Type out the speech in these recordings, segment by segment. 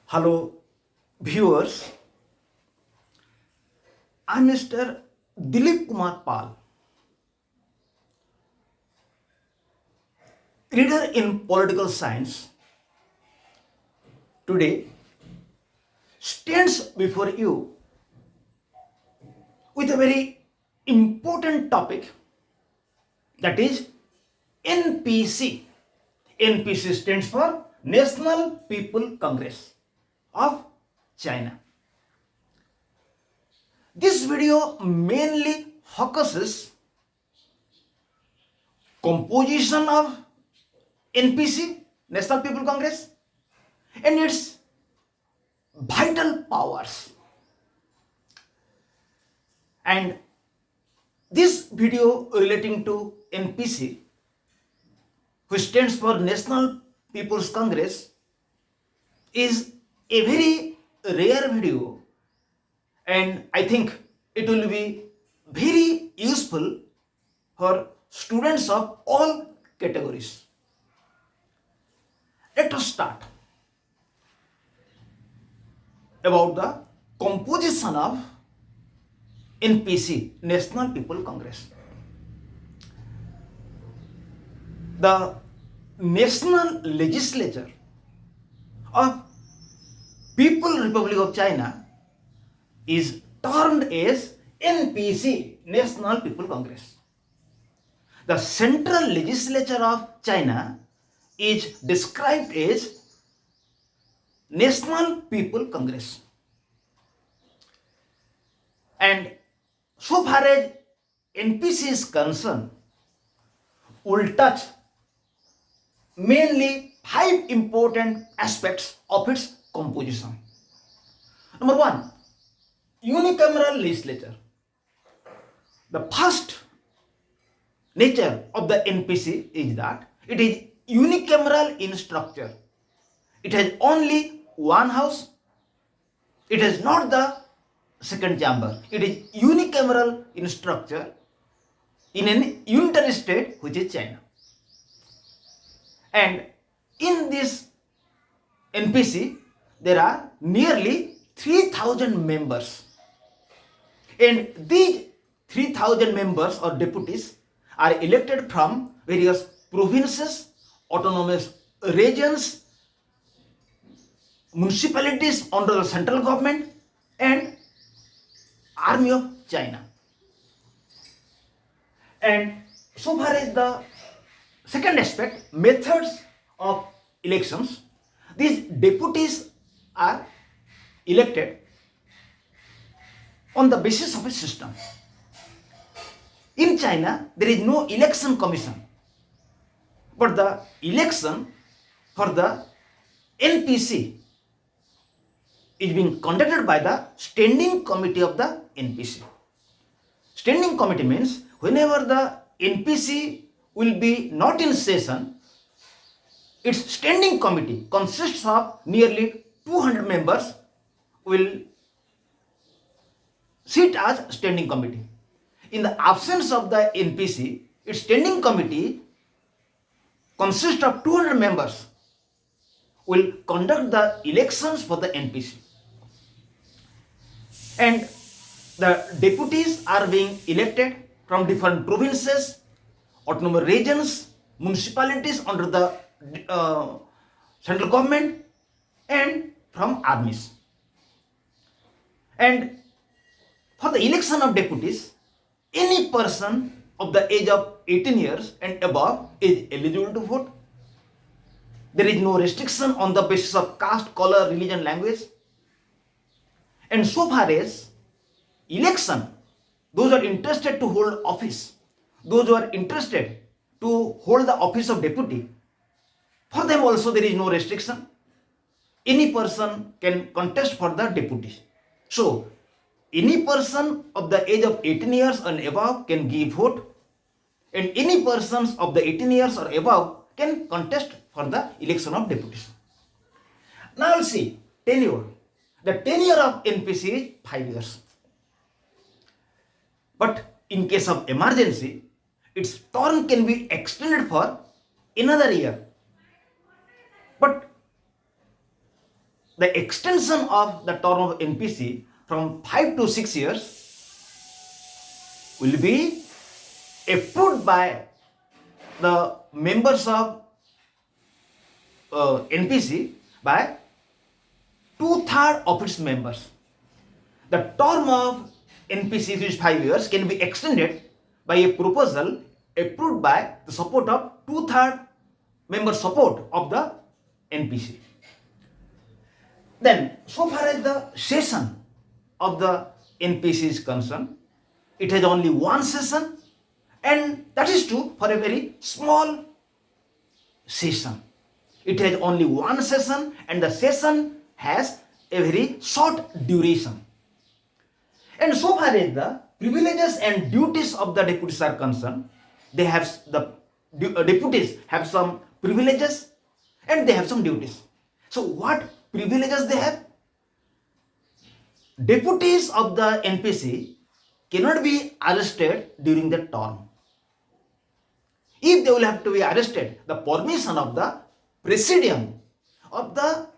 Hello, viewers. I'm Mr. Dilip Kumar Pal, reader in political science. Today stands before you with a very important topic, that is NPC. NPC stands for National People Congress of China. This video mainly focuses composition of NPC, National People Congress, and its vital powers. And this video relating to NPC, which stands for National People's Congress, is a very rare video, and I think it will be very useful for students of all categories. Let us start about the composition of NPC, National People Congress. The National Legislature of People Republic of China is termed as NPC, National People Congress. The Central Legislature of China is described as National People Congress. And so far as NPC is concerned, will touch mainly 5 important aspects of its composition. Number 1, unicameral legislature. The first nature of the NPC is that it is unicameral in structure. It has only one house. It is not the second chamber. It is unicameral in structure in an unitary state, which is China. And in this NPC, there are nearly 3,000 members. And these 3,000 members or deputies are elected from various provinces, autonomous regions, municipalities under the central government, and Army of China. And so far as the second aspect, methods of elections, these deputies are elected on the basis of a system. In China, there is no election commission, but the election for the NPC is being conducted by the Standing Committee of the NPC. Standing Committee means whenever the NPC will be not in session, its Standing Committee consists of nearly 200 members will sit as Standing Committee. In the absence of the NPC, its Standing Committee consists of 200 members will conduct the elections for the NPC. And the deputies are being elected from different provinces, autonomous regions, municipalities under the central government, and from armies. And for the election of deputies, any person of the age of 18 years and above is eligible to vote. There is no restriction on the basis of caste, color, religion, language. And so far as election, those who are interested to hold office, those who are interested to hold the office of deputy, for them also there is no restriction. Any person can contest for the deputy. So, any person of the age of 18 years and above can give vote, and any persons of the 18 years or above can contest for the election of deputies. Now see, tenure. The tenure of NPC is 5 years. But in case of emergency, its term can be extended for another year. But the extension of the term of NPC from 5 to 6 years will be approved by the members of NPC by 2/3 of its members. The term of NPC, which is 5 years, can be extended by a proposal approved by the support of 2/3 member support of the NPC. Then, so far as the session of the NPC is concerned, it has only one session, and that is true for a very small session. It has only one session, and the session has a very short duration. And so far as the privileges and duties of the deputies are concerned, they have the deputies have some privileges and they have some duties. So what privileges they have? Deputies of the NPC cannot be arrested during the term. If they will have to be arrested, the permission of the presidium of the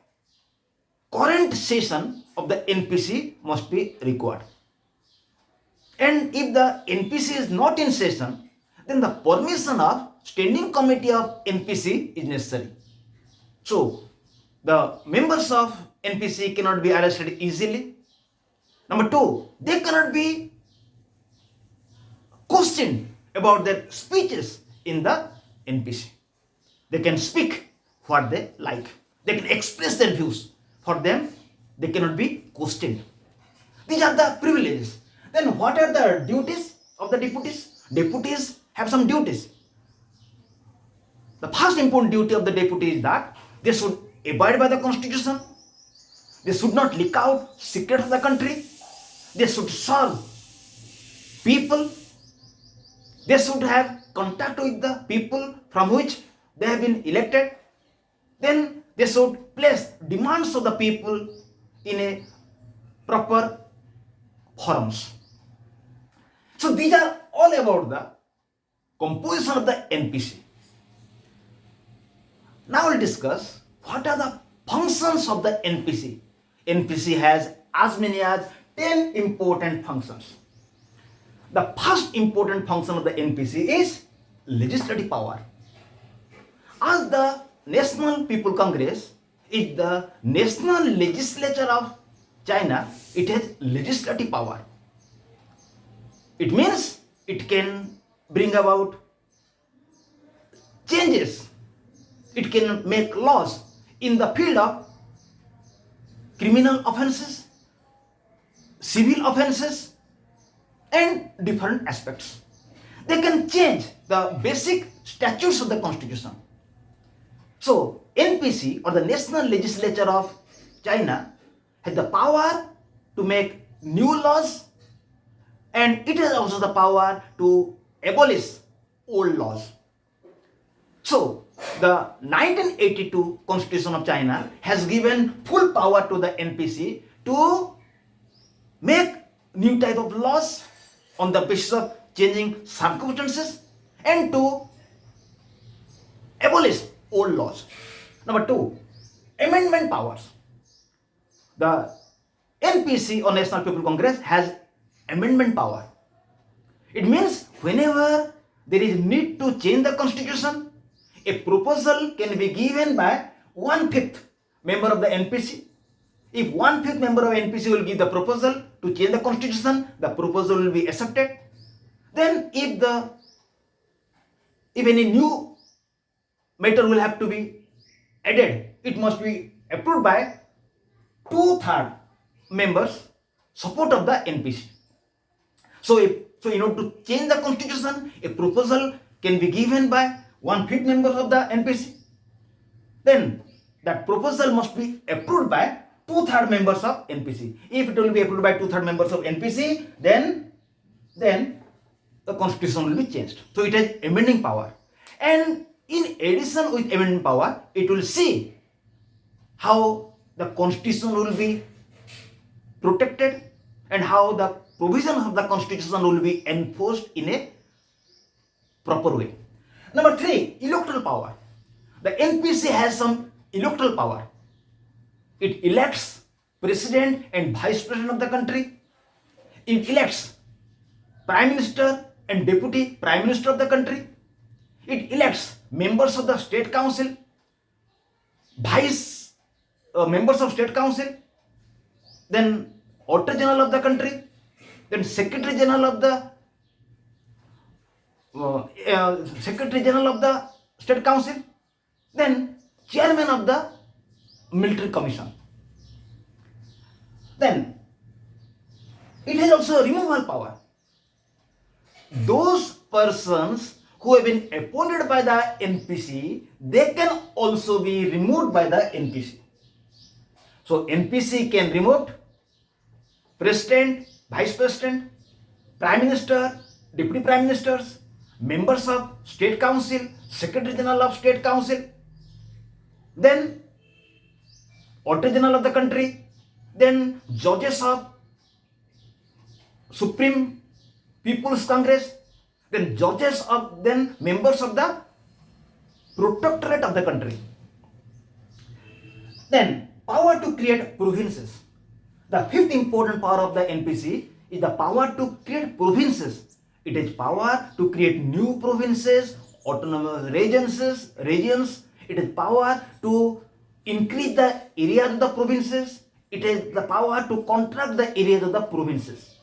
current session of the NPC must be required. And if the NPC is not in session, then the permission of standing committee of NPC is necessary. So the members of NPC cannot be arrested easily. Number two, they cannot be questioned about their speeches in the NPC. They can speak what they like. They can express their views. For them, they cannot be questioned. These are the privileges. Then what are the duties of the deputies? Deputies have some duties. The first important duty of the deputy is that they should abide by the constitution. They should not leak out secrets of the country. They should serve people. They should have contact with the people from which they have been elected. Then they should place demands of the people in a proper forums. So these are all about the composition of the NPC. Now we'll discuss what are the functions of the NPC. NPC has as many as 10 important functions. The first important function of the NPC is legislative power. As the National People Congress is the national legislature of China, it has legislative power. It means it can bring about changes. It can make laws in the field of criminal offenses, civil offenses, and different aspects. They can change the basic statutes of the constitution. So, NPC, or the National Legislature of China, has the power to make new laws, and it has also the power to abolish old laws. So, the 1982 Constitution of China has given full power to the NPC to make new type of laws on the basis of changing circumstances and to abolish old laws. Number two, amendment powers. The NPC, or National People Congress, has amendment power. It means whenever there is need to change the constitution, a proposal can be given by 1/5 member of the NPC. If 1/5 member of NPC will give the proposal to change the constitution, the proposal will be accepted. Then if any new matter will have to be added, it must be approved by 2/3 members support of the NPC. So in order to change the constitution, a proposal can be given by 1/5 members of the NPC. Then that proposal must be approved by 2/3 members of NPC. If it will be approved by 2/3 members of NPC, then the constitution will be changed. So it has amending power. And in addition with amendment power, it will see how the constitution will be protected and how the provisions of the constitution will be enforced in a proper way. Number three, electoral power. The NPC has some electoral power. It elects president and vice president of the country. It elects prime minister and deputy prime minister of the country. It elects members of the state council, vice members of state council, then auditor general of the country, then secretary general of the state council, then chairman of the military commission. Then it has also removal power. Those persons who have been appointed by the NPC, they can also be removed by the NPC. So NPC can remove president, vice president, prime minister, deputy prime ministers, members of state council, secretary general of state council, then auditor general of the country, then judges of Supreme People's Congress, then judges of, then members of the protectorate of the country. Then power to create provinces. The fifth important power of the NPC is the power to create provinces. It is power to create new provinces, autonomous regions. It is power to increase the area of the provinces. It is the power to contract the areas of the provinces.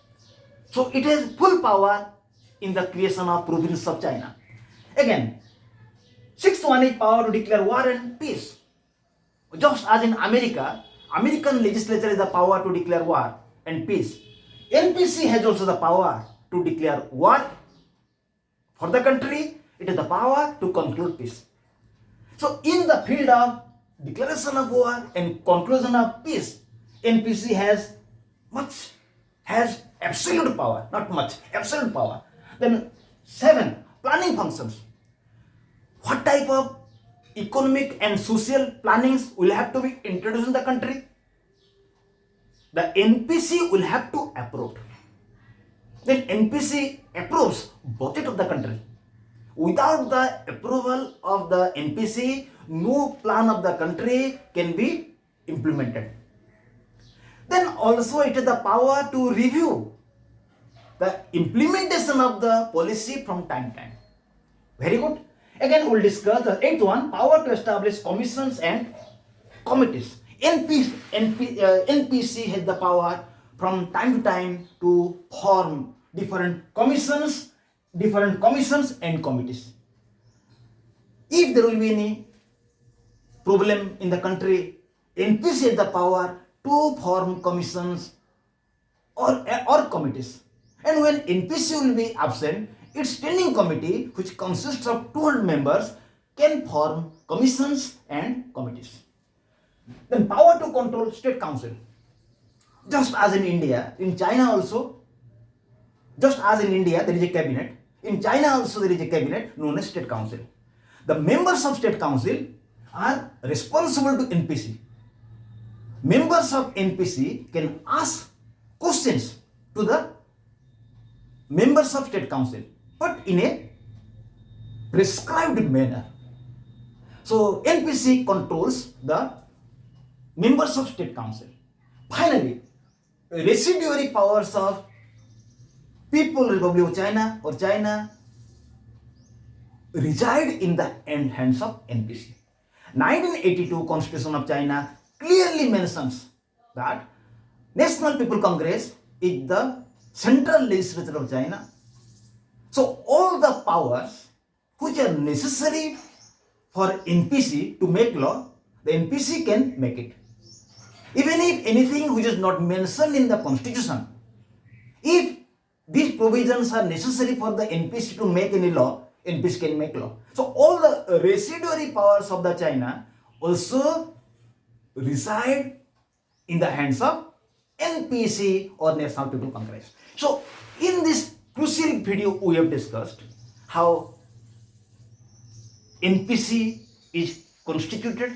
So it has full power in the creation of provinces of China. Again, sixth one is power to declare war and peace. Just as in America, American legislature has the power to declare war and peace. NPC has also the power to declare war for the country. It has the power to conclude peace. So in the field of declaration of war and conclusion of peace, NPC has absolute power, not much, absolute power. Then 7, planning functions. What type of economic and social plannings will have to be introduced in the country? The NPC will have to approve. Then NPC approves budget of the country. Without the approval of the NPC, no plan of the country can be implemented. Then also it has the power to review the implementation of the policy from time to time. Very good. Again, we'll discuss the 8th one, power to establish commissions and committees. NPC has the power from time to time to form different commissions and committees. If there will be any problem in the country, NPC has the power to form commissions or committees. And when NPC will be absent, its standing committee, which consists of 200 members, can form commissions and committees. Then power to control state council. Just as in India, in China also, just as in India there is a cabinet, in China also there is a cabinet known as state council. The members of state council are responsible to NPC. Members of NPC can ask questions to the members of state council, but in a prescribed manner. So NPC controls the members of state council. Finally, residuary powers of People Republic of China or China reside in the hands of NPC. 1982 Constitution of China clearly mentions that National People Congress is the central legislature of China. So all the powers which are necessary for NPC to make law, the NPC can make it. Even if anything which is not mentioned in the constitution, if these provisions are necessary for the NPC to make any law, NPC can make law. So all the residuary powers of the China also reside in the hands of NPC or National People Congress. So in this crucial video we have discussed how NPC is constituted.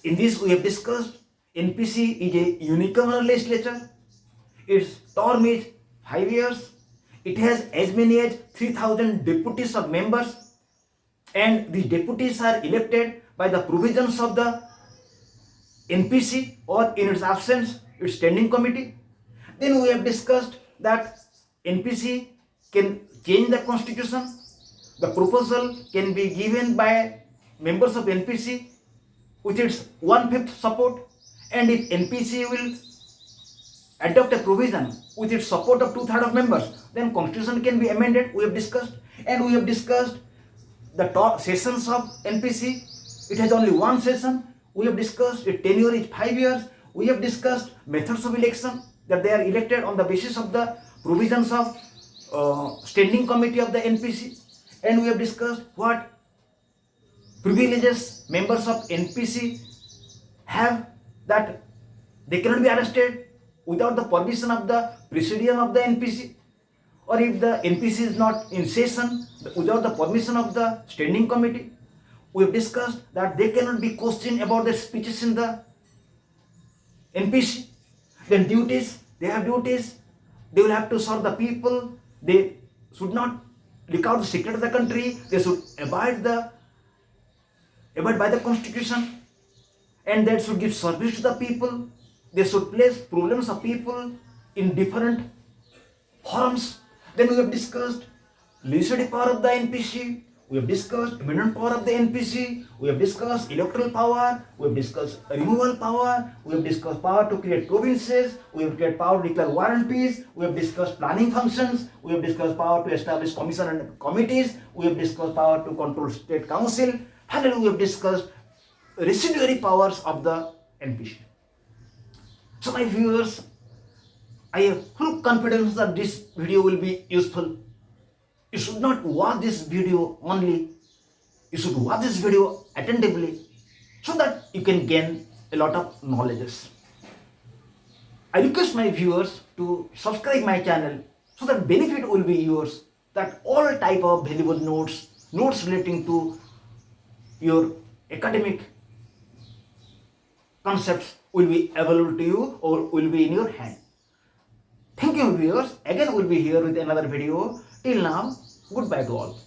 In this we have discussed NPC is a unicameral legislature. Its term is 5 years. It has as many as 3,000 deputies of members, and these deputies are elected by the provisions of the NPC or in its absence, its standing committee. Then we have discussed that NPC can change the constitution. The proposal can be given by members of NPC with its 1/5 support, and if NPC will adopt a provision with its support of 2/3 of members, then constitution can be amended. We have discussed, and we have discussed the top sessions of NPC. It has only one session. We have discussed its tenure is 5 years. We have discussed methods of election, that they are elected on the basis of the provisions of standing committee of the NPC, and we have discussed what privileges members of NPC have, that they cannot be arrested without the permission of the presidium of the NPC, or if the NPC is not in session without the permission of the standing committee. We have discussed that they cannot be questioned about their speeches in the NPC. Then duties, they have duties. They will have to serve the people. They should not leak out the secret of the country. They should abide by the constitution, and they should give service to the people. They should place problems of people in different forums. Then we have discussed legislative power of the NPC. We have discussed amendment power of the NPC. We have discussed electoral power. We have discussed removal power. We have discussed power to create provinces. We have created power to declare war and peace. We have discussed planning functions. We have discussed power to establish commission and committees. We have discussed power to control state council. Finally, we have discussed residuary powers of the NPC. So my viewers, I have full confidence that this video will be useful. You should not watch this video only. You should watch this video attentively so that you can gain a lot of knowledge. I request my viewers to subscribe my channel so that benefit will be yours, that all type of valuable notes relating to your academic concepts will be available to you or will be in your hand. Thank you viewers. Again we'll be here with another video. Till now, goodbye to all.